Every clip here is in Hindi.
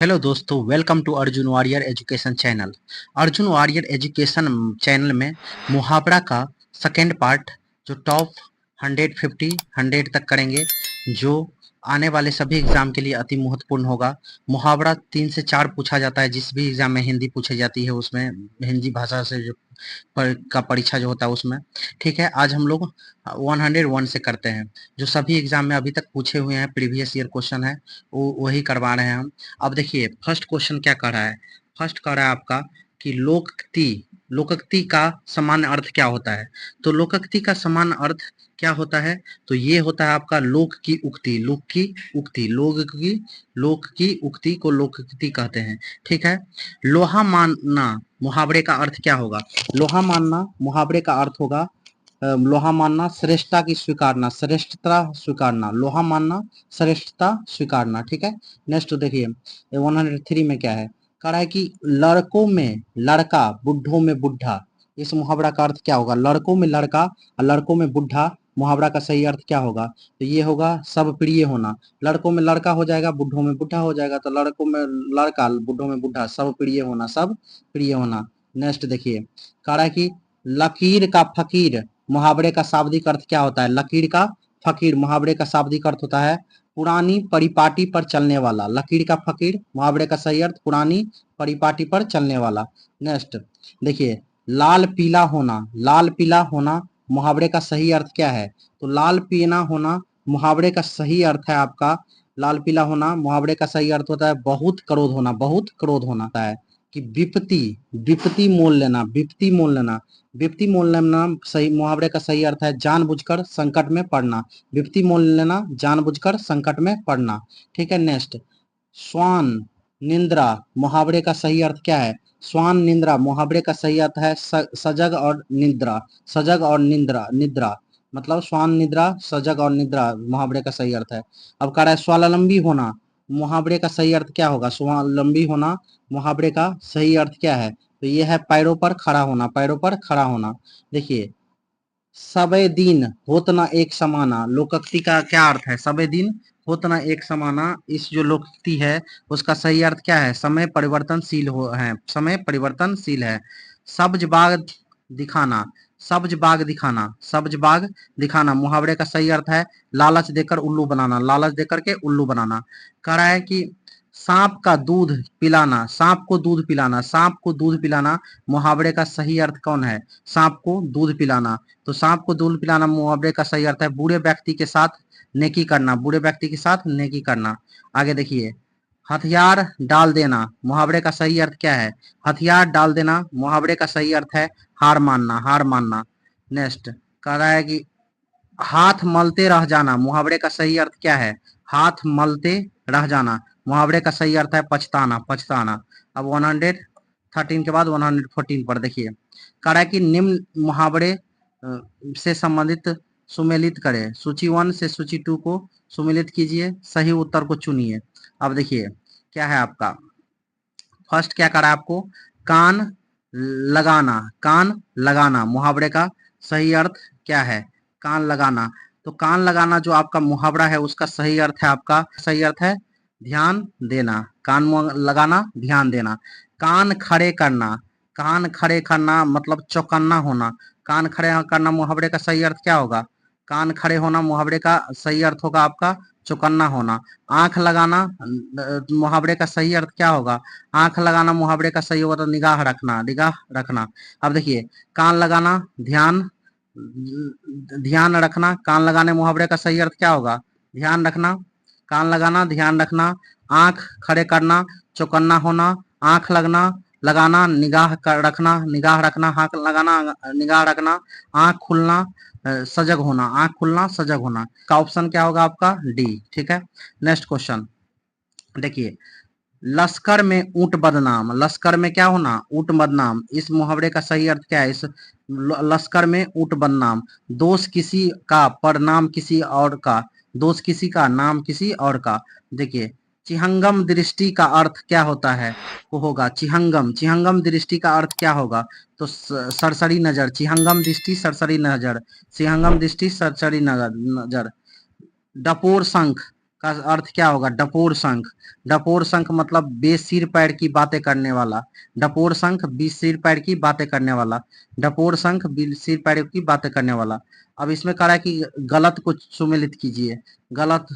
हेलो दोस्तों, welcome to Arjun warrior education channel. Arjun warrior education channel में मुहावरा का सेकेंड पार्ट जो टॉप 150 100 तक करेंगे, जो आने वाले सभी एग्जाम के लिए अति महत्वपूर्ण होगा। मुहावरा 3 से 4 पूछा जाता है, जिस भी एग्जाम में हिंदी पूछी जाती है उसमें हिंदी भाषा से जो का परीक्षा जो होता है उसमें। ठीक है, आज हम लोग 101 से करते हैं, जो सभी एग्जाम में अभी तक पूछे हुए हैं, प्रीवियस ईयर क्वेश्चन है, वो वही करवा रहे हैं हम। अब देखिए फर्स्ट क्वेश्चन क्या कर रहा है। फर्स्ट कह रहा है आपका कि लोकोक्ति लोकोक्ति का सामान्य अर्थ क्या होता है। तो लोकोक्ति का सामान्य अर्थ क्या होता है, तो ये होता है आपका लोक की उक्ति। लोक की उक्ति, लोक की उक्ति को लोकोक्ति कहते हैं। ठीक है, लोहा मानना मुहावरे का अर्थ क्या होगा। लोहा मानना मुहावरे का अर्थ होगा लोहा मानना श्रेष्ठता की स्वीकारना, श्रेष्ठता स्वीकारना। लोहा मानना श्रेष्ठता स्वीकारना। ठीक है, नेक्स्ट देखिए 103 में क्या है। कह रहा है कि लड़कों में लड़का, बुढ़ों में बुढ़ा। इस मुहावरा का अर्थ क्या होगा। लड़कों में लड़का और लड़कों में बुढ़ा, मुहावरा का सही अर्थ क्या होगा। तो ये होगा सब प्रिय होना। लड़कों में लड़का हो जाएगा, बुढ़ों में बुढ़ा हो जाएगा, तो लड़कों में लड़का, बुढ़ों में बुढ़ा, सब प्रिय होना, सब प्रिय होना। नेक्स्ट देखिए, कह रहा है कि लकीर का फकीर, मुहावरे का शाब्दिक अर्थ क्या होता है। लकीर का फकीर, मुहावरे का शाब्दिक अर्थ होता है पुरानी परिपाटी पर चलने वाला। लकीर का फकीर, मुहावरे का सही अर्थ पुरानी परिपाटी पर चलने वाला। नेक्स्ट देखिए, लाल पीला होना, लाल पीला होना मुहावरे का सही अर्थ क्या है। तो लाल पीला होना मुहावरे का सही अर्थ है आपका, लाल पीला होना मुहावरे का सही अर्थ होता है बहुत क्रोध होना, बहुत क्रोध होना है। कि विपत्ति, विपत्ति मोल लेना, विपत्ति मोल लेना, विपत्ति मोल लेना सही मुहावरे का सही अर्थ है जानबूझकर संकट में पड़ना। विपत्ति मोल लेना, जानबूझकर संकट में पड़ना। ठीक है, नेक्स्ट स्वान निंद्रा मुहावरे का सही अर्थ क्या है। स्वान निंद्रा मुहावरे का सही अर्थ है सजग और निद्रा, सजग और निंद्रा, निद्रा मतलब स्वान निद्रा, सजग और निद्रा मुहावरे का सही अर्थ है। अब कह रहा है स्वावलंबी होना, मुहावरे का सही अर्थ क्या होगा। स्वावलंबी होना मुहावरे का सही अर्थ क्या है, तो ये है पैरों पर खड़ा होना, पैरों पर खड़ा होना। देखिए, सबे दिन होत न एक समाना, लोकोक्ति का क्या अर्थ है। सबे दिन होत न एक समाना, इस जो लोकोक्ति है उसका सही अर्थ क्या है। समय परिवर्तनशील है, समय परिवर्तनशील है। सब्ज बाग दिखाना, सब्ज बाग दिखाना, सब्ज बाग दिखाना मुहावरे का सही अर्थ है लालच देकर उल्लू बनाना, लालच देकर के उल्लू बनाना। कह रहा है कि सांप का दूध पिलाना, सांप को दूध पिलाना, सांप को दूध पिलाना मुहावरे का सही अर्थ कौन है। सांप को दूध पिलाना, तो सांप को दूध पिलाना मुहावरे का सही अर्थ है बुरे व्यक्ति के साथ नेकी करना, बुरे व्यक्ति के साथ नेकी करना। आगे देखिए, हथियार डाल देना मुहावरे का सही अर्थ क्या है। हथियार डाल देना मुहावरे का सही अर्थ है हार मानना, हार मानना। नेक्स्ट कह रहा है कि हाथ मलते रह जाना मुहावरे का सही अर्थ क्या है। हाथ मलते रह जाना मुहावरे का सही अर्थ है पछताना, पछताना। अब 113 के बाद 114 पर देखिए, कह रहा है कि निम्न मुहावरे से संबंधित सुमेलित करें। सूची 1 से सूची 2 को सुमेलित कीजिए, सही उत्तर को चुनिए। अब देखिए क्या है आपका, फर्स्ट क्या करा आपको, कान लगाना, कान लगाना मुहावरे का सही अर्थ क्या है। कान लगाना, तो कान लगाना जो आपका मुहावरा है उसका सही अर्थ है, आपका सही अर्थ है ध्यान देना, कान लगाना ध्यान देना। कान खड़े करना, कान खड़े करना मतलब चौकन्ना होना, कान खड़े करना मुहावरे का सही अर्थ क्या होगा। कान खड़े होना मुहावरे का सही अर्थ होगा आपका चौकन्ना होना। आंख लगाना मुहावरे का सही अर्थ क्या होगा। आंख लगाना मुहावरे का सही होगा तो निगाह रखना, निगाह रखना। अब देखिए, कान लगाना ध्यान, ध्यान रखना, कान लगाने मुहावरे का सही अर्थ क्या होगा ध्यान रखना, कान लगाना ध्यान रखना। आंख खड़े करना चौकन्ना होना, आंख लगना लगाना, निगाह रखना, निगाह रखना, आंख लगाना निगाह रखना। आंख खुलना सजग होना, आंख खुलना सजग होना। का ऑप्शन क्या होगा आपका डी। ठीक है, नेक्स्ट क्वेश्चन देखिए, लश्कर में ऊंट बदनाम, लश्कर में क्या होना ऊंट बदनाम, इस मुहावरे का सही अर्थ क्या है। इस लश्कर में ऊंट बदनाम, दोष किसी का पर नाम किसी और का, दोष किसी का नाम किसी और का। देखिए, चिहंगम दृष्टि का अर्थ क्या होता है, वो होगा चिहंगम, चिहंगम दृष्टि का अर्थ क्या होगा। तो सरसरी नजर, चिहंगम दृष्टि सरसरी नजर, चिहंगम दृष्टि सरसरी नजर। डपोर शंख, का अर्थ क्या होगा? डपोर शंख। डपोर शंख मतलब बेसिर पैर की बातें करने वाला। डपोर शंख सिर पैर की बातें करने वाला। डपोर शंख सिर पैर की बातें करने वाला। अब इसमें कह रहा है कि गलत कुछ सुमेलित कीजिए। गलत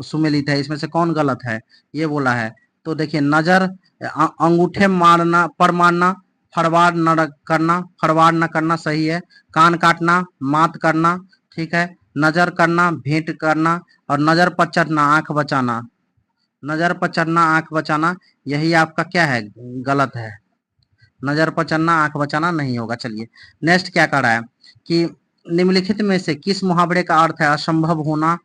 सुमेलित है, इसमें से कौन गलत है ये बोला है। तो देखिए, नजर अंगूठे मारना पर मारना, फरवार न करना, फरवार न करना सही है। कान काटना, मात करना, ठीक है। नजर करना, भेंट करना, और नजर पर चढ़ना, आंख बचाना। नजर पर चढ़ना, आंख बचाना, यही आपका क्या है? गलत है। नजर पर चढ़ना, आंख बचाना नहीं होगा। चलिए नेक्स्ट क्या कर रहा है कि निम्नलिखित में से किस मुहावरे का अर्थ है असंभव होना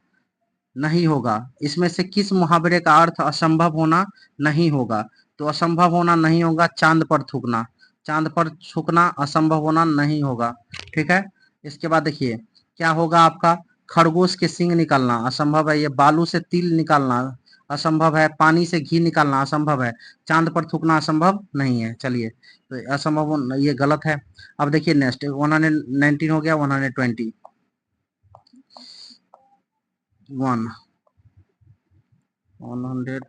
नहीं होगा? इसमें से किस मुहावरे का अर्थ असंभव होना नहीं होगा? तो असंभव होना नहीं होगा चांद पर थूकना। चांद पर थूकना असंभव होना नहीं होगा, ठीक है। इसके बाद देखिए क्या होगा आपका? खरगोश के सींग निकालना असंभव है। ये बालू से तिल निकालना असंभव है। पानी से घी निकालना असंभव है। चांद पर थूकना असंभव नहीं है। चलिए, तो असंभव ये गलत है। अब देखिए नेक्स्ट 119 हो गया, 120 120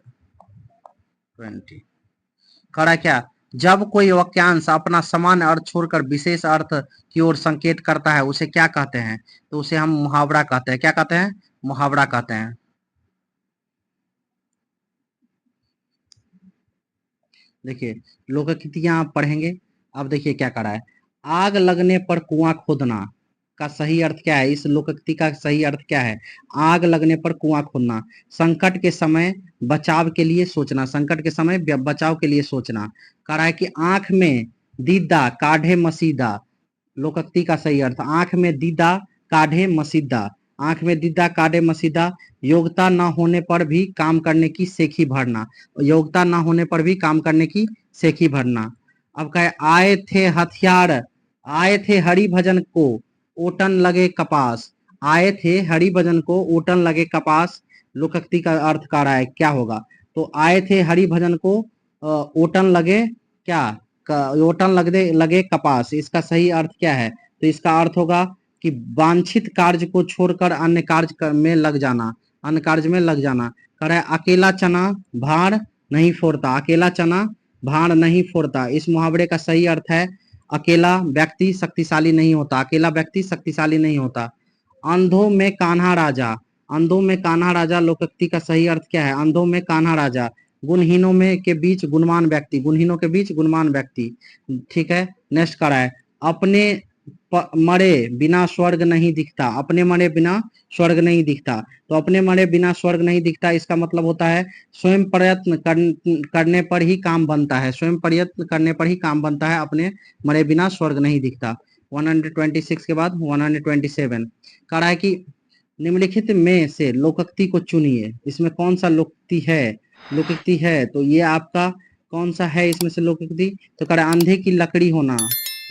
करा क्या? जब कोई वाक्यांश अपना सामान्य अर्थ छोड़कर विशेष अर्थ की ओर संकेत करता है उसे क्या कहते हैं? तो उसे हम मुहावरा कहते हैं। क्या कहते हैं? मुहावरा कहते हैं। देखिए लोकोक्तियां आप पढ़ेंगे। अब देखिए क्या करा है। आग लगने पर कुआं खोदना का सही अर्थ क्या है? इस लोकोक्ति का सही अर्थ क्या है? आग लगने पर कुआं खोदना। संकट के समय बचाव के लिए सोचना। संकट के समय बचाव के लिए सोचना। कह रहा है कि आंख में दीदा काढ़े मसीदा। लोकोक्ति का सही अर्थ, आंख में दीदा काढ़े मसीदा। आंख में दीदा काढ़े मसीदा। योग्यता न होने पर भी काम करने की सेखी भरना। योग्यता न होने पर भी काम करने की सेखी भरना। अब कहे आए थे हथियार, आए थे हरि भजन को ओटन लगे कपास। आए थे हरि भजन को ओटन लगे कपास। लोकोक्ति का अर्थ कर रहा है क्या होगा? तो आए थे हरि भजन को ओटन लगे क्या? ओटन लगे लगे कपास। इसका सही अर्थ क्या है? तो इसका अर्थ होगा कि वांछित कार्य को छोड़कर अन्य कार्य में लग जाना। अन्य कार्य में लग जाना। कह रहा है अकेला चना भाड़ नहीं फोड़ता। अकेला चना भाड़ नहीं फोड़ता। इस मुहावरे का सही अर्थ है अकेला व्यक्ति शक्तिशाली नहीं होता। अकेला व्यक्ति शक्तिशाली नहीं होता। अंधों में कान्हा राजा। अंधों में कान्हा राजा लोकोक्ति का सही अर्थ क्या है? अंधों में कान्हा राजा। गुणहीनों में के बीच गुणवान व्यक्ति। गुणहीनों के बीच गुणवान व्यक्ति, ठीक है। नेक्स्ट करा है अपने मरे बिना स्वर्ग नहीं दिखता। अपने मरे बिना स्वर्ग नहीं दिखता। तो अपने मरे बिना स्वर्ग नहीं दिखता इसका मतलब होता है स्वयं प्रयत्न करने पर ही काम बनता है। स्वयं प्रयत्न करने पर ही काम बनता है। अपने मरे बिना स्वर्ग नहीं दिखता। 126 के बाद 127 कह रहा है कि निम्नलिखित में से लोकोक्ति को चुनिए। इसमें कौन सा लोकोक्ति है? लोकोक्ति है तो ये आपका कौन सा है इसमें से लोकोक्ति? तो कह रहा है अंधे की लकड़ी होना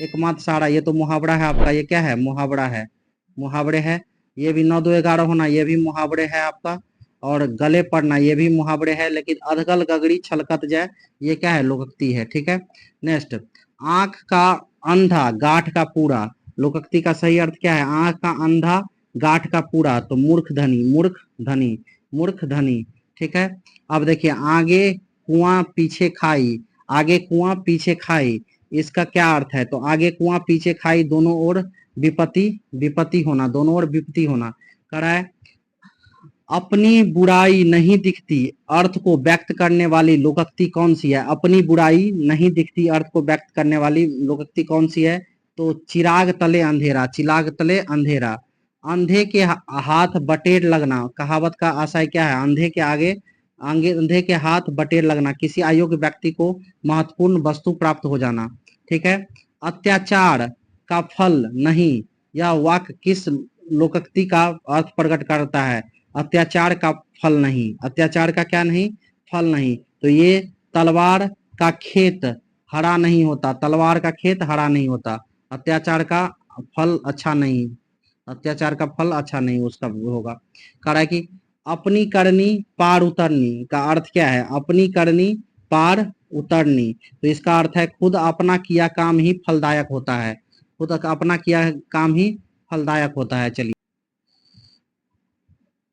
एकमात्र सहारा। ये तो मुहावरा है आपका। ये क्या है? मुहावरा है। मुहावरे है। ये भी 9 2 11 होना, ये भी मुहावरे है आपका। और गले पड़ना ये भी मुहावरे है। लेकिन अधगल गगड़ी छलकत जाए ये क्या है? लोकोक्ति है, ठीक है। नेक्स्ट आंख का अंधा गांठ का पूरा। लोकोक्ति का सही अर्थ क्या है? आंख का अंधा गांठ का पूरा। तो मूर्ख धनी, मूर्ख धनी, मूर्ख धनी, ठीक है। अब देखिए आगे कुआं पीछे खाई। आगे कुआं पीछे खाई इसका क्या अर्थ है? तो आगे कुआं पीछे खाई दोनों ओर विपत्ति, विपत्ति होना। दोनों ओर विपत्ति होना। कह रहा है अपनी बुराई नहीं दिखती अर्थ को व्यक्त करने वाली लोकोक्ति कौन सी है? अपनी बुराई नहीं दिखती अर्थ को व्यक्त करने वाली लोकोक्ति कौन सी है? तो चिराग तले अंधेरा। चिराग तले अंधेरा। अंधे के हाथ बटेर लगना। कहावत का आशय क्या है? अंधे के आगे अंधे के हाथ बटेर लगना। किसी अयोग्य व्यक्ति को महत्वपूर्ण वस्तु प्राप्त हो जाना, ठीक है। अत्याचार का फल नहीं यह वाक्य किस लोकोक्ति का अर्थ प्रकट करता है? अत्याचार का फल नहीं। अत्याचार का क्या नहीं? फल नहीं। तो ये तलवार का खेत हरा नहीं होता। तलवार का खेत हरा नहीं होता। अत्याचार का फल अच्छा नहीं। अत्याचार का फल अच्छा नहीं उसका होगा। कह रहा है कि अपनी करनी पार उतरनी का अर्थ क्या है? अपनी करनी पार उतरनी। तो इसका अर्थ है खुद अपना किया काम ही फलदायक होता है। खुद अपना किया काम ही फलदायक होता है। चलिए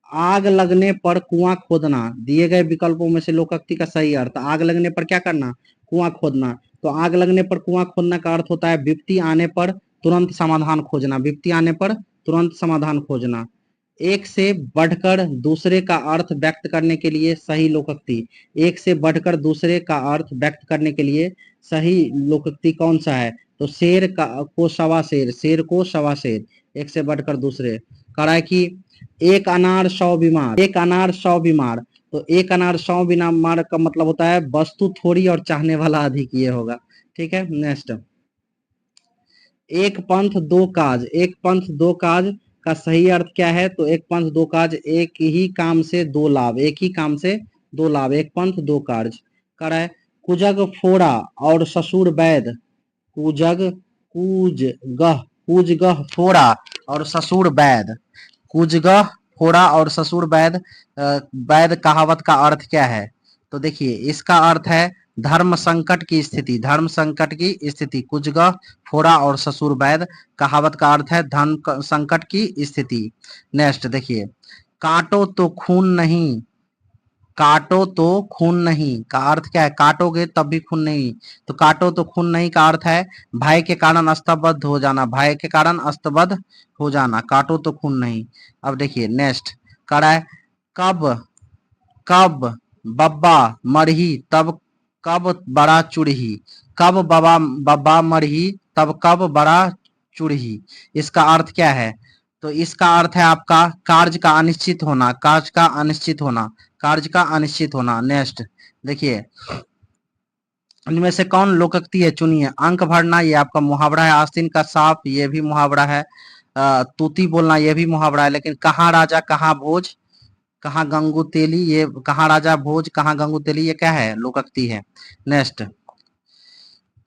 आग लगने पर कुआं खोदना, दिए गए विकल्पों में से लोकोक्ति का सही अर्थ। आग लगने पर क्या करना, कुआं खोदना। तो आग लगने पर कुआं खोदना का अर्थ होता है विपत्ति आने पर तुरंत समाधान खोजना, विपत्ति आने पर तुरंत समाधान खोजना। एक से बढ़कर दूसरे का अर्थ व्यक्त करने के लिए सही लोकोक्ति, एक से बढ़कर दूसरे का अर्थ व्यक्त करने के लिए सही लोकोक्ति कौन सा है? तो शेर का को सवा शेर, शेर को सवा शेर, एक से बढ़कर दूसरे। कह रहा है कि एक अनार 100 बीमार, एक अनार 100 बीमार। तो एक अनार 100 बीमार का मतलब होता है वस्तु थोड़ी और चाहने वाला अधिक, ये होगा। ठीक है, नेक्स्ट। एक पंथ दो काज, एक पंथ दो काज का सही अर्थ क्या है? तो एक पंथ दो काज, एक ही काम से दो लाभ, एक ही काम से दो लाभ, एक पंथ दो कार्य। कर है कुजग फोड़ा और ससुर वैद, कुजग कूजगह, कूजगह फोड़ा और ससुर वैद, कुजगह फोड़ा और ससुर वैद, वैद कहावत का अर्थ क्या है? तो देखिए इसका अर्थ है धर्म संकट की स्थिति, धर्म संकट की स्थिति। कुजगह फोड़ा और ससुर वैद कहावत का अर्थ है धर्म संकट की स्थिति। नेक्स्ट देखिए, काटो तो खून नहीं, काटो तो खून नहीं का अर्थ क्या है? काटोगे तब भी खून नहीं। तो काटो तो खून नहीं का अर्थ है भय के कारण स्तब्ध हो जाना, भय के कारण स्तब्ध हो जाना, काटो तो खून नहीं। अब देखिए नेक्स्ट कह रहा है कब, कब बब्बा मरही तब कब बड़ा चुड़ही, कब बबा बब्बा मरही तब कब बड़ा चुड़ही। इसका अर्थ क्या है? तो इसका अर्थ है आपका कार्य का अनिश्चित होना, कार्य का अनिश्चित होना, कार्य का अनिश्चित होना। नेक्स्ट देखिए, इनमें से कौन लोकोक्ति है चुनिए। अंक भरना ये आपका मुहावरा है, आस्तीन का सांप ये भी मुहावरा है, तूती बोलना ये भी मुहावरा है। लेकिन कहाँ राजा कहाँ भोज कहाँ गंगू तेली, ये कहाँ राजा भोज कहाँ गंगू तेली, ये क्या है? लोकोक्ति है। नेक्स्ट,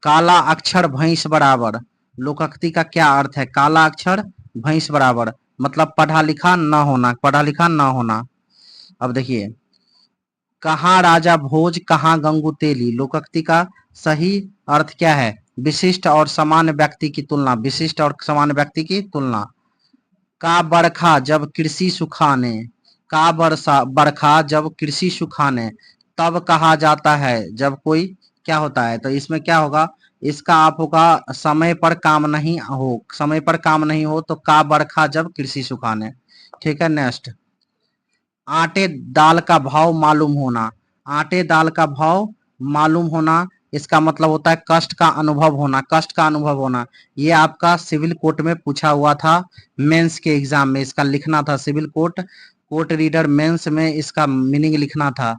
काला अक्षर भैंस बराबर, लोकोक्ति का क्या अर्थ है? काला अक्षर भैंस बराबर मतलब पढ़ा लिखा न होना, पढ़ा लिखा न होना। अब देखिए, कहाँ राजा भोज कहाँ गंगू तेली, लोकोक्ति का सही अर्थ क्या है? विशिष्ट और सामान्य व्यक्ति की तुलना, विशिष्ट और सामान्य व्यक्ति की तुलना। का बरखा जब कृषि सुखाने, का बरसा बरखा जब कृषि सुखाने तब कहा जाता है जब कोई क्या होता है? तो इसमें क्या होगा? इसका आप होगा समय पर काम नहीं हो, समय पर काम नहीं हो तो का बरखा जब कृषि सुखाने। ठीक है, नेक्स्ट, आटे दाल का भाव मालूम होना, आटे दाल का भाव मालूम होना इसका मतलब होता है कष्ट का अनुभव होना, कष्ट का अनुभव होना। ये आपका सिविल कोर्ट में पूछा हुआ था, मेंस के एग्जाम में इसका लिखना था। Civil court court reader mains में इसका मीनिंग लिखना था,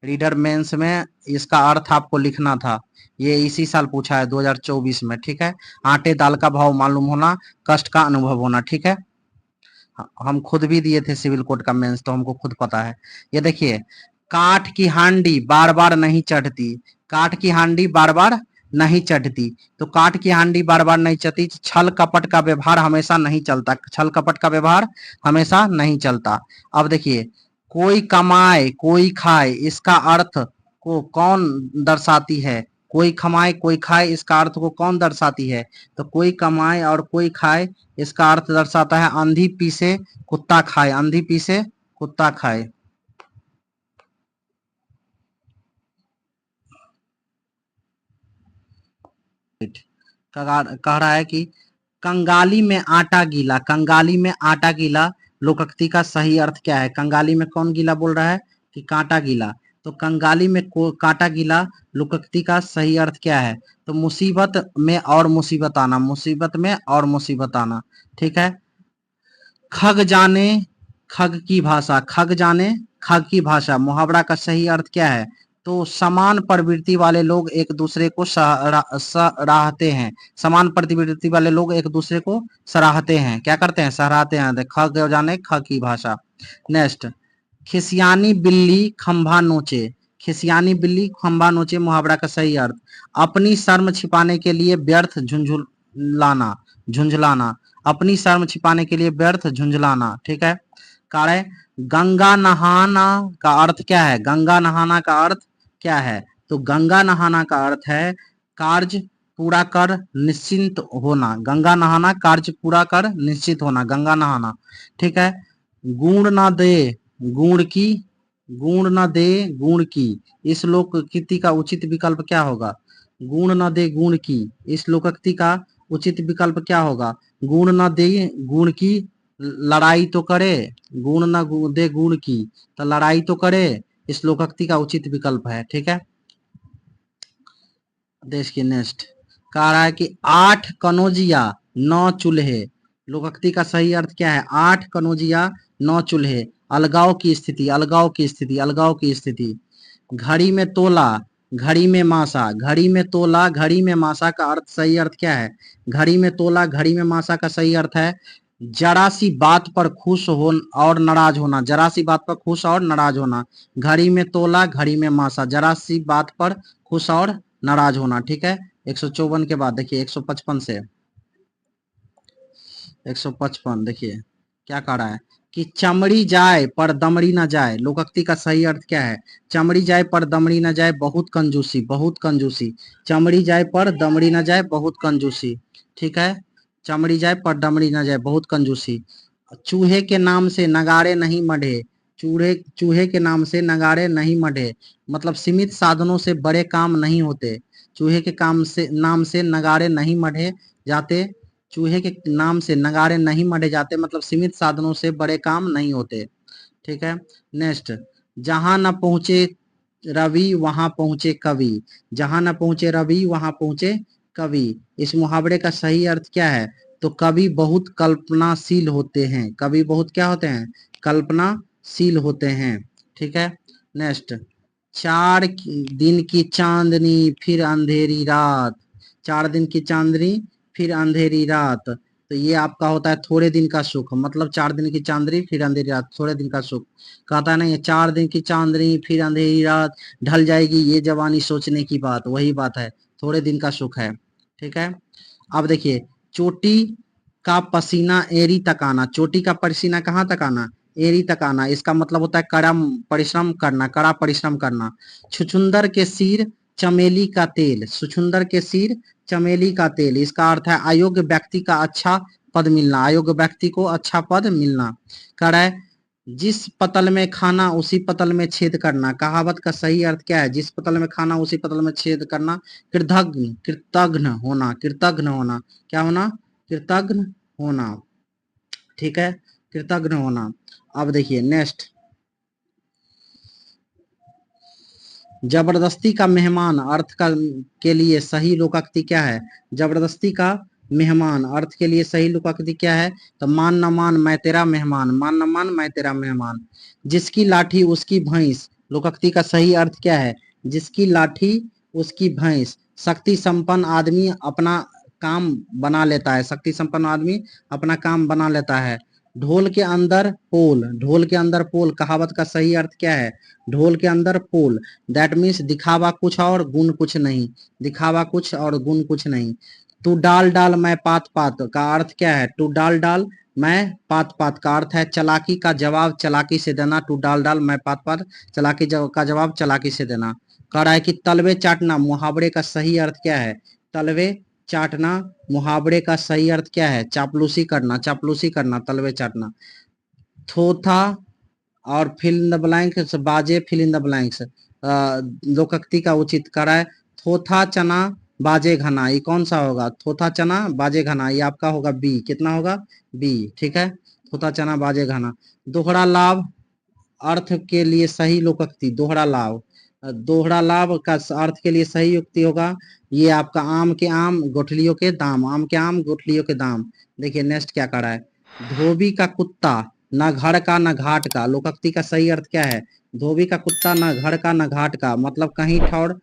रीडर मेंस में इसका अर्थ आपको लिखना था। ये इसी साल पूछा है 2024 में। ठीक है, आटे दाल का भाव मालूम होना, कष्ट का अनुभव होना। ठीक है, हम खुद भी दिए थे सिविल कोड का मेंस, तो हमको खुद पता है। ये देखिए, काठ की हांडी बार बार नहीं चढ़ती, काठ की हांडी बार बार नहीं चढ़ती। तो काठ की हांडी बार बार नहीं चढ़ती, छल कपट का व्यवहार हमेशा नहीं चलता, छल कपट का व्यवहार हमेशा नहीं चलता। अब देखिए, कोई कमाए कोई खाए इसका अर्थ को कौन दर्शाती है? कोई कमाए कोई खाए इसका अर्थ को कौन दर्शाती है? तो कोई कमाए और कोई खाए इसका अर्थ दर्शाता है अंधी पीसे कुत्ता खाए, अंधी पीसे कुत्ता खाए। कह रहा है कि कंगाली में आटा गीला, कंगाली में आटा गीला लोकोक्ति का सही अर्थ क्या है? कंगाली में कौन गीला बोल रहा है? कि कांटा गीला। तो कंगाली में कांटा गीला लोकोक्ति का सही अर्थ क्या है? तो मुसीबत में और मुसीबत आना, मुसीबत में और मुसीबत आना। ठीक है, खग जाने खग की भाषा, खग जाने खग की भाषा मुहावरा का सही अर्थ क्या है? तो समान प्रवृत्ति वाले लोग एक दूसरे को सराहते हैं, समान प्रवृत्ति वाले लोग एक दूसरे को सराहते हैं, क्या करते हैं? सराहते हैं। खग जाने खग की भाषा। नेक्स्ट, खिसियानी बिल्ली खंभा नोचे, खिसियानी बिल्ली खंभा नोचे मुहावरा का सही अर्थ अपनी शर्म छिपाने के लिए व्यर्थ झुंझुलाना, झुंझलाना, अपनी शर्म छिपाने के लिए व्यर्थ झुंझलाना। ठीक है, कार्य गंगा नहाना का अर्थ क्या है? गंगा नहाना का अर्थ क्या है? तो गंगा नहाना का अर्थ है कार्य पूरा कर निश्चिंत होना, गंगा नहाना कार्य पूरा कर निश्चित होना, गंगा नहाना। ठीक है, गुण ना दे गुण की, गुण न दे गुण की, इस लोकोक्ति का उचित विकल्प क्या होगा? गुण न दे गुण की, इस लोकोक्ति का उचित विकल्प क्या होगा? गुण न दे गुण की, लड़ाई तो करे। गुण न दे गुण की तो लड़ाई तो करे, इस लोकोक्ति का उचित विकल्प है। ठीक है, देश की नेक्स्ट कह रहा है कि 8 कनौजिया 9 चूल्हे, लोकोक्ति का सही अर्थ क्या है? 8 कनौजिया 9 चूल्हे, अलगाव की स्थिति, अलगाव की स्थिति, अलगाव की स्थिति। घड़ी में तोला, घड़ी में मासा, घड़ी में तोला, घड़ी में मासा का अर्थ, सही अर्थ क्या है? घड़ी में तोला, घड़ी में मासा का सही अर्थ है जरा सी बात पर खुश हो और नाराज होना, जरा सी बात पर खुश और नाराज होना। घड़ी में तोला, घड़ी में मासा, जरा सी बात पर खुश और नाराज होना। ठीक है, 154 के बाद देखिए 155 से 155 देखिए क्या कह रहा है कि चमड़ी जाए पर दमड़ी ना जाए, लोकोक्ति का सही अर्थ क्या है? चमड़ी जाए पर दमड़ी ना जाए, बहुत कंजूसी, बहुत कंजूसी। चमड़ी जाए पर दमड़ी ना जाए, बहुत कंजूसी। ठीक है, चमड़ी जाए पर दमड़ी ना जाए, बहुत कंजूसी। चूहे के नाम से नगाड़े नहीं मढ़े, चूहे चूहे के नाम से नगाड़े नहीं मढ़े, मतलब सीमित साधनों से बड़े काम नहीं होते। चूहे के काम से नाम से नगाड़े नहीं मढ़े जाते, चूहे के नाम से नगाड़े नहीं मढ़े जाते, मतलब सीमित साधनों से बड़े काम नहीं होते। ठीक है, नेक्स्ट, जहां न पहुंचे रवि वहां पहुंचे कवि, जहां न पहुंचे रवि वहां पहुंचे कवि, इस मुहावरे का सही अर्थ क्या है? तो कवि बहुत कल्पनाशील होते हैं, कवि बहुत क्या होते हैं? कल्पनाशील होते हैं। ठीक है, नेक्स्ट, 4 दिन की चांदनी फिर अंधेरी रात, 4 दिन की चांदनी फिर अंधेरी रात, तो ये आपका होता है थोड़े दिन का सुख, मतलब 4 दिन की चांदनी फिर अंधेरी रात, थोड़े दिन का सुख। कहता नहीं है 4 दिन की चांदनी फिर अंधेरी रात, ढल जाएगी ये जवानी सोचने की बात, वही बात है, थोड़े दिन का सुख है। ठीक है, अब देखिए, चोटी का पसीना एड़ी तक आना, चोटी का पसीना कहाँ तक आना? एड़ी तक आना, इसका मतलब होता है कड़ा परिश्रम करना, कड़ा परिश्रम करना। छुछुंदर के सिर चमेली का तेल, छुछुंदर के सिर चमेली का तेल, इसका अर्थ है अयोग्य व्यक्ति का अच्छा पद मिलना, अयोग्य व्यक्ति को अच्छा पद मिलना। कह रहा है जिस पतल में खाना उसी पतल में छेद करना, कहावत का सही अर्थ क्या है? जिस पतल में खाना उसी पतल में छेद करना। कृतघ्न, कृतघ्न होना, कृतघ्न होना, क्या होना? कृतघ्न होना। ठीक है, कृतघ्न होना। अब देखिए नेक्स्ट, जबरदस्ती का मेहमान अर्थ का के लिए सही लोकोक्ति क्या है? जबरदस्ती का मेहमान अर्थ के लिए सही लोकोक्ति क्या है? तो मान न मान मैं तेरा मेहमान, मान न मान मैं तेरा मेहमान। जिसकी लाठी उसकी भैंस, लोकोक्ति का सही अर्थ क्या है? जिसकी लाठी उसकी भैंस, शक्ति संपन्न आदमी अपना काम बना लेता है, शक्ति संपन्न आदमी अपना काम बना लेता है। ढोल के अंदर पोल, ढोल के अंदर पोल, कहावत का सही अर्थ क्या है? ढोल के अंदर पोल, दैट मीन्स दिखावा कुछ और गुण कुछ नहीं, दिखावा कुछ और गुण कुछ नहीं। तू डाल डाल मैं पात पात का अर्थ क्या है? तू डाल डाल मैं पात पात का अर्थ है चालाकी का जवाब चालाकी से देना, तू डाल डाल मैं पात पात, चालाकी का जवाब चालाकी से देना। कह रहा है कि तलवे चाटना, मुहावरे का सही अर्थ क्या है? तलवे चाटना, मुहावरे का सही अर्थ क्या है? चापलूसी करना, चापलूसी करना, तलवे चाटना। थोथा और फिल इन द ब्लैंक्स, बाजे फिल इन द ब्लैंक्स, लोकोक्ति का उचित करा है थोथा चना बाजे घना, ये कौन सा होगा? थोथा चना बाजे घना, ये आपका होगा बी, कितना होगा? बी। ठीक है, थोथा चना बाजे घना। दोहरा लाभ अर्थ के लिए सही लोकोक्ति, दोहरा लाभ, दोहरा लाभ का अर्थ के लिए सही युक्ति होगा ये आपका आम के आम गुठलियों के दाम, आम के आम गुठलियों के दाम। देखिए नेक्स्ट क्या कर रहा है, धोबी का कुत्ता न घर का न घाट का, लोकोक्ति का सही अर्थ क्या है? धोबी का कुत्ता न घर का न घाट का, मतलब कहीं ठौर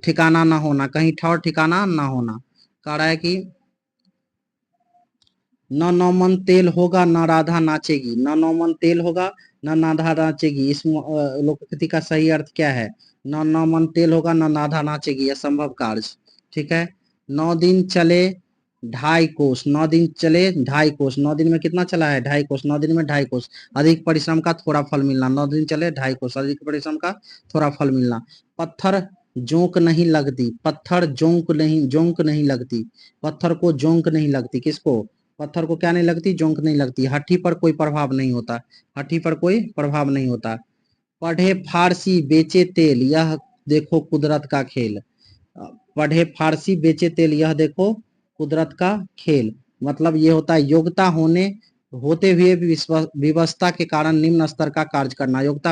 ठिकाना ना होना, कहीं ठौर ठिकाना ना होना। कह रहा है कि न नौमन तेल होगा न राधा नाचेगी, न नौमन तेल होगा न राधा नाचेगी, इस लोकोक्ति का सही अर्थ क्या है? न नौमन तेल होगा न राधा नाचेगी, असंभव कार्य। ठीक है, 9 दिन चले 2.5 कोस, 9 दिन चले 2.5 कोस, 9 दिन में कितना चला है? 2.5 कोस, 9 दिन में 2.5 कोस, अधिक परिश्रम का थोड़ा फल मिलना, 9 दिन चले 2.5 कोस, अधिक परिश्रम का थोड़ा फल मिलना। पत्थर जोंक नहीं लगती, पत्थर जोंक नहीं, जोंक नहीं लगती, पत्थर को जोंक नहीं लगती, किसको? पत्थर को क्या नहीं लगती, जोंक नहीं लगती। हठी पर कोई प्रभाव नहीं होता, हठी पर कोई प्रभाव नहीं होता। पढ़े फारसी बेचे तेल, यह देखो कुदरत का खेल। पढ़े फारसी बेचे तेल, यह देखो कुदरत का खेल। मतलब ये होता है योग्यता होते हुए भी व्यवस्था के कारण निम्न स्तर का कार्य करना, योग्यता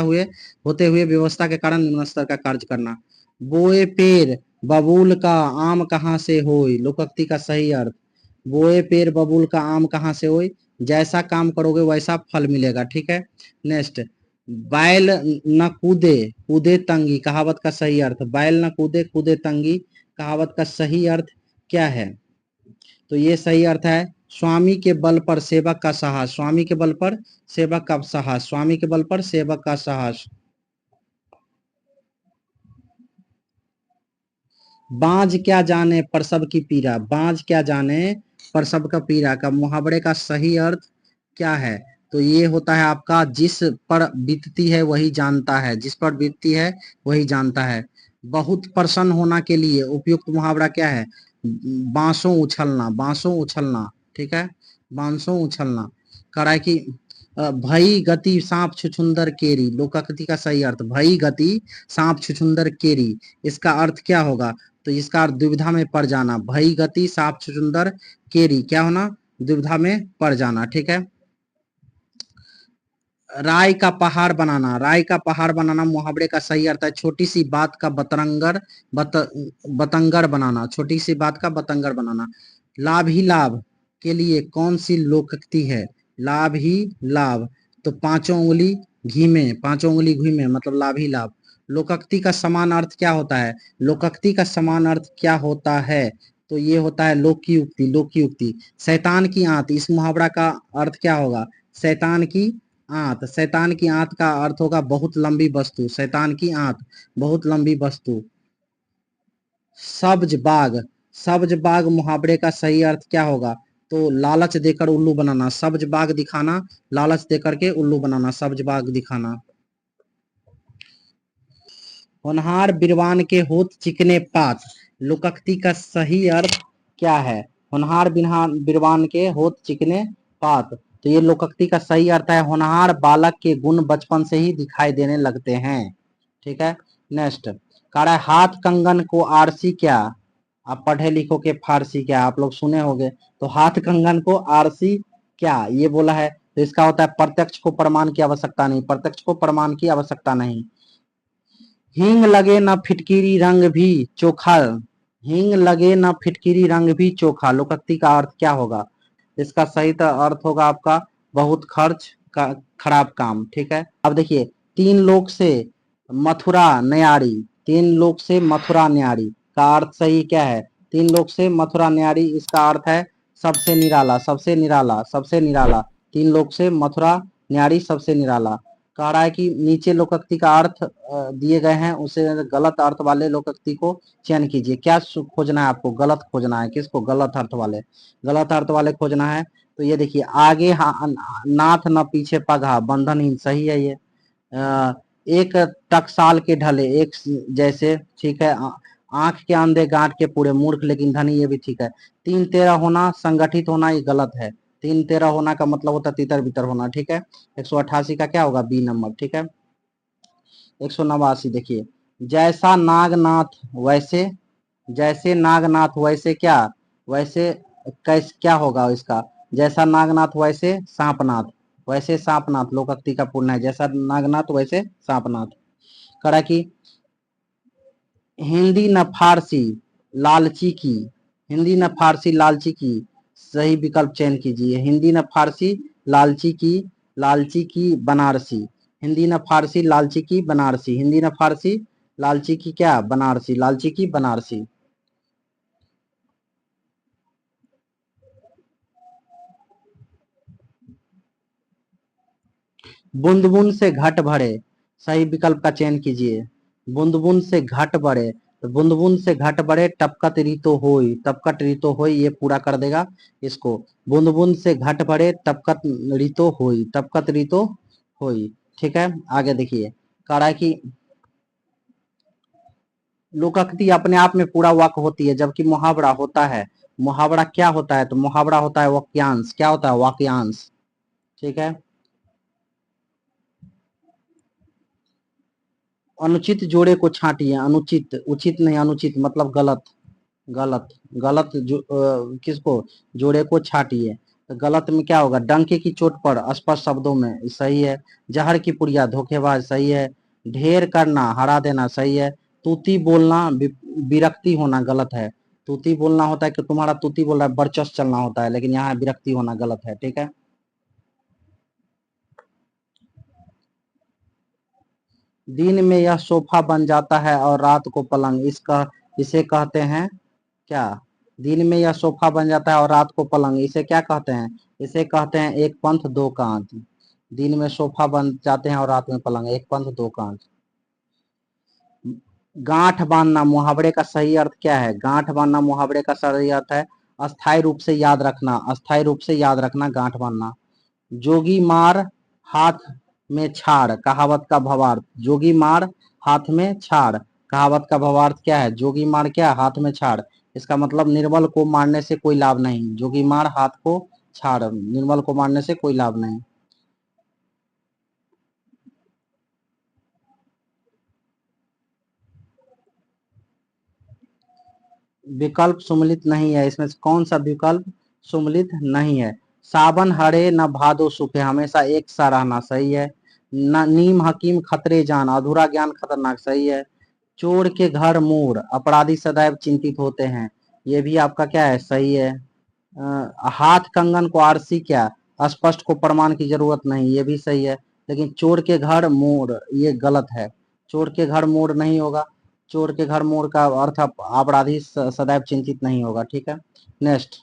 होते हुए व्यवस्था के कारण निम्न स्तर का कार्य करना। बोए पेड़ बबूल का आम कहाँ से होय, लोकोक्ति का सही अर्थ। बोए पेड़ बबूल का आम कहाँ से होय, जैसा काम करोगे वैसा फल मिलेगा। ठीक है, नेक्स्ट। बैल न कूदे कूदे तंगी, कहावत का सही अर्थ। बैल न कूदे कूदे तंगी, कहावत का सही अर्थ क्या है? तो ये सही अर्थ है स्वामी के बल पर सेवक का साहस, स्वामी के बल पर सेवक का साहस, स्वामी के बल पर सेवक का साहस। बांझ क्या जाने प्रसव की पीड़ा, बांझ क्या जाने प्रसव का पीड़ा का मुहावरे का सही अर्थ क्या है? तो ये होता है आपका जिस पर बीतती है वही जानता है, जिस पर बीतती है वही जानता है। बहुत प्रसन्न होना के लिए उपयुक्त मुहावरा क्या है? बांसों उछलना, बांसों उछलना। ठीक है, बांसों उछलना। करा कि भई गति सांप छुछुंदर केरी, लोकाकृति का सही अर्थ। भई गति सांप छुछुंदर केरी, इसका अर्थ क्या होगा? तो इसका अर्थ दुविधा में पड़ जाना। भई गति सांप छुछुंदर केरी, क्या होना? दुविधा में पड़ जाना। ठीक है, राय का पहाड़ बनाना, राय का पहाड़ बनाना मुहावरे का सही अर्थ है छोटी सी बात का बतंगर बनाना, छोटी सी बात का बतंगर बनाना। लाभ ही लाभ के लिए कौन सी लोकोक्ति है? लाभ ही लाभ, तो पांचों उंगली घी में, पांचों उंगली घी में मतलब लाभ ही लाभ। लोकोक्ति का समान अर्थ क्या होता है? लोकोक्ति का समान अर्थ क्या होता है? तो ये होता है लोक की उक्ति, लोक की उक्ति। शैतान की आंत, इस मुहावरा का अर्थ क्या होगा? शैतान की आंत, शैतान की आंत का अर्थ होगा बहुत लंबी वस्तु, शैतान की आंत बहुत लंबी वस्तु। सब्ज बाग, सब्ज बाग मुहावरे का सही अर्थ क्या होगा? तो लालच देकर उल्लू बनाना, सब्ज बाग दिखाना, लालच देकर के उल्लू बनाना, सब्ज बाग दिखाना। होनहार बिरवान के होत चिकने पात, लोकोक्ति का सही अर्थ क्या है? होनहार बिरवान के होत चिकने पात, तो ये लोकोक्ति का सही अर्थ है होनहार बालक के गुण बचपन से ही दिखाई देने लगते हैं। ठीक है, नेक्स्ट। कह रहा है हाथ कंगन को आरसी क्या, आप पढ़े लिखो के फारसी क्या, आप लोग सुने होंगे। तो हाथ कंगन को आरसी क्या ये बोला है, तो इसका होता है प्रत्यक्ष को प्रमाण की आवश्यकता नहीं, प्रत्यक्ष को प्रमाण की आवश्यकता नहीं। हींग लगे न फिटकिरी रंग भी चोखा, हींग लगे न फिटकिरी रंग भी चोखा, लोकोक्ति का अर्थ क्या होगा? इसका सही अर्थ होगा आपका बहुत खर्च का खराब काम। ठीक है, अब देखिए तीन लोग से मथुरा न्यारी, तीन लोग से मथुरा न्यारी का अर्थ सही क्या है? तीन लोग से मथुरा न्यारी, इसका अर्थ है सबसे निराला, सबसे निराला, सबसे निराला। तीन लोग से मथुरा न्यारी सबसे निराला। कह रहा है कि नीचे लोकोक्ति का अर्थ दिए गए हैं, उसे गलत अर्थ वाले लोकोक्ति को चयन कीजिए। क्या खोजना है आपको? गलत खोजना है, किसको? गलत अर्थ वाले, गलत अर्थ वाले खोजना है। तो ये देखिए आगे नाथ न पीछे पगहा, बंधनहीन, सही है ये। एक टकसाल के ढले एक जैसे, ठीक है। आंख के अंधे गांठ के पूरे मूर्ख लेकिन धनी, ये भी ठीक है। तीन तेरा होना, संगठित होना, ये गलत है। तीन तेरा होना का मतलब होता है तितर बितर होना। ठीक है, 188 का क्या होगा? B number. ठीक है, 189 देखिए जैसा नागनाथ वैसे, जैसे नागनाथ वैसे क्या, वैसे कैसे क्या होगा इसका? जैसा नागनाथ वैसे सांपनाथ, वैसे सांपनाथ लोकोक्ति का पूर्ण है, जैसा नागनाथ वैसे सांपनाथ। करा की हिंदी न फारसी लालची की, हिंदी न फारसी लालची की, सही विकल्प चयन कीजिए। हिंदी न फारसी लालची की, लालची की बनारसी, हिंदी न फारसी लालची की बनारसी, हिंदी न फारसी लालची की क्या? बनारसी, लालची की बनारसी। बूंद बूंद से घट भरे, सही विकल्प का चयन कीजिए। बूंद बूंद से घट भरे, तो बूंद बूंद से घट भरे टपकत रीतो होई, टपकत रीतो होई ये पूरा कर देगा इसको। बूंद बूंद से घट भरे टपकत रीतो होई, टपकत रीतो होई। ठीक है, आगे देखिए कह रहा है कि लोकोक्ति अपने आप में पूरा वाक्य होती है, जबकि मुहावरा होता है मुहावरा क्या होता है? तो मुहावरा होता है वाक्यांश। क्या होता है? वाक्यांश। ठीक है। अनुचित जोड़े को छांटिए। अनुचित, उचित नहीं, अनुचित मतलब गलत। गलत, गलत किसको? जोड़े को छांटिए। तो गलत में क्या होगा? डंके की चोट पर स्पष्ट शब्दों में, सही है। जहर की पुड़िया, धोखेबाज, सही है। ढेर करना, हरा देना, सही है। तूती बोलना, विरक्ति होना, गलत है। तूती बोलना होता है कि तुम्हारा तूती बोल रहा है, वर्चस्व चलना होता है, लेकिन यहाँ विरक्ति होना गलत है। ठीक है। दिन में यह सोफा बन जाता है और रात को पलंग। इसे कहते हैं क्या? दिन में यह सोफा बन जाता है और रात को पलंग, इसे क्या कहते हैं? इसे कहते हैं एक पंथ दो कांच। दिन में सोफा बन जाते हैं और रात में पलंग, एक पंथ दो कांच। गांठ बांधना मुहावरे का सही अर्थ क्या है? गांठ बांधना मुहावरे का सही अर्थ है अस्थायी रूप से याद रखना। अस्थायी रूप से याद रखना, गांठ बांधना। जोगी मार हाथ में छाड़, कहावत का भावार्थ। जोगी मार हाथ में छाड़, कहावत का भावार्थ क्या है? जोगी मार क्या? हाथ में छाड़। इसका मतलब निर्बल को मारने से कोई लाभ नहीं। जोगी मार हाथ को छाड़, निर्बल को मारने से कोई लाभ नहीं। विकल्प सुमिलित नहीं है। इसमें से कौन सा विकल्प सुमिलित नहीं है? सावन हरे न भादो सूखे, हमेशा एक सा रहना, सही है। न नीम हकीम खतरे जान, अधूरा ज्ञान खतरनाक, सही है। चोर के घर मोर, अपराधी सदैव चिंतित होते हैं, ये भी आपका क्या है? सही है। हाथ कंगन को आरसी क्या? स्पष्ट को प्रमाण की जरूरत नहीं, ये भी सही है। लेकिन चोर के घर मोर, ये गलत है। चोर के घर मोर नहीं होगा। चोर के घर मोर का अर्थ अपराधी सदैव चिंतित नहीं होगा। ठीक है। नेक्स्ट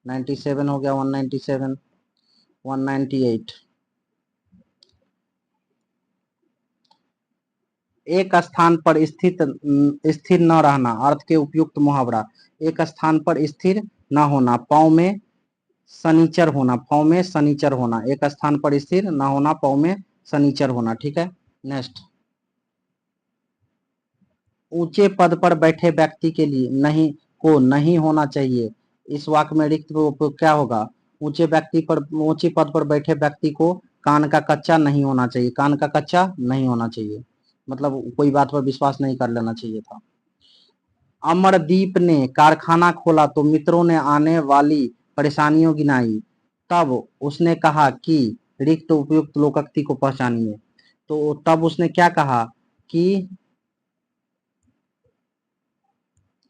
97 हो गया। 197, 198। एक स्थान पर स्थिर न रहना, अर्थ के उपयुक्त मुहावरा। एक स्थान पर स्थिर न होना, पाँव में शनिचर होना। पाँव में शनिचर होना, एक स्थान पर स्थिर न होना, पाँव में शनिचर होना। ठीक है। नेक्स्ट, ऊंचे पद पर बैठे व्यक्ति के लिए नहीं होना चाहिए। इस वाक्य में रिक्त क्या होगा? ऊंचे पद पर बैठे व्यक्ति को कान का कच्चा नहीं होना चाहिए। कान का कच्चा नहीं होना चाहिए, मतलब कोई बात पर विश्वास नहीं कर लेना चाहिए था। अमरदीप ने कारखाना खोला तो मित्रों ने आने वाली परेशानियों गिनाई। तब उसने कहा कि रिक्त उपयुक्त लोकोक्ति को पहचानिए। तो तब उसने क्या कहा कि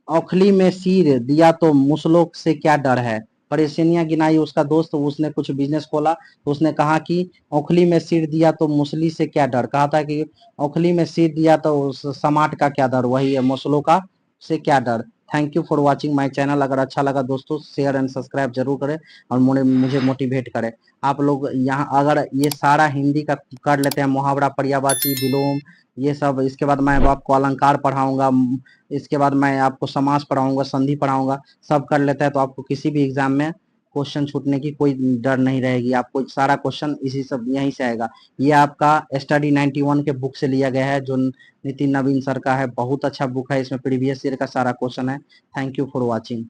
औखली में सिर दिया तो मुसलों से क्या डर है। परेशानियां गिनाई उसका दोस्त, उसने कुछ बिजनेस खोला तो उसने कहा कि औखली में सिर दिया तो मुसली से क्या डर। कहा था कि औखली में सिर दिया तो उस समाट का क्या डर, वही है मुसलों का से क्या डर। Thank you for watching my channel. अगर अच्छा लगा दोस्तों, शेयर एंड सब्सक्राइब जरूर करें और मुझे मोटिवेट करें। आप लोग यहाँ अगर ये सारा हिंदी का कर लेते हैं, मुहावरा, पर्यायवाची, विलोम, ये सब, इसके बाद मैं आपको अलंकार पढ़ाऊंगा, इसके बाद मैं आपको समास पढ़ाऊंगा, संधि पढ़ाऊंगा, सब कर लेता है तो आपको किसी भी एग्जाम में क्वेश्चन छूटने की कोई डर नहीं रहेगी। आपको सारा क्वेश्चन इसी सब यहीं से आएगा। ये आपका स्टडी 91 के बुक से लिया गया है, जो नितिन नवीन सर का है। बहुत अच्छा बुक है, इसमें प्रीवियस ईयर का सारा क्वेश्चन है। Thank you for watching.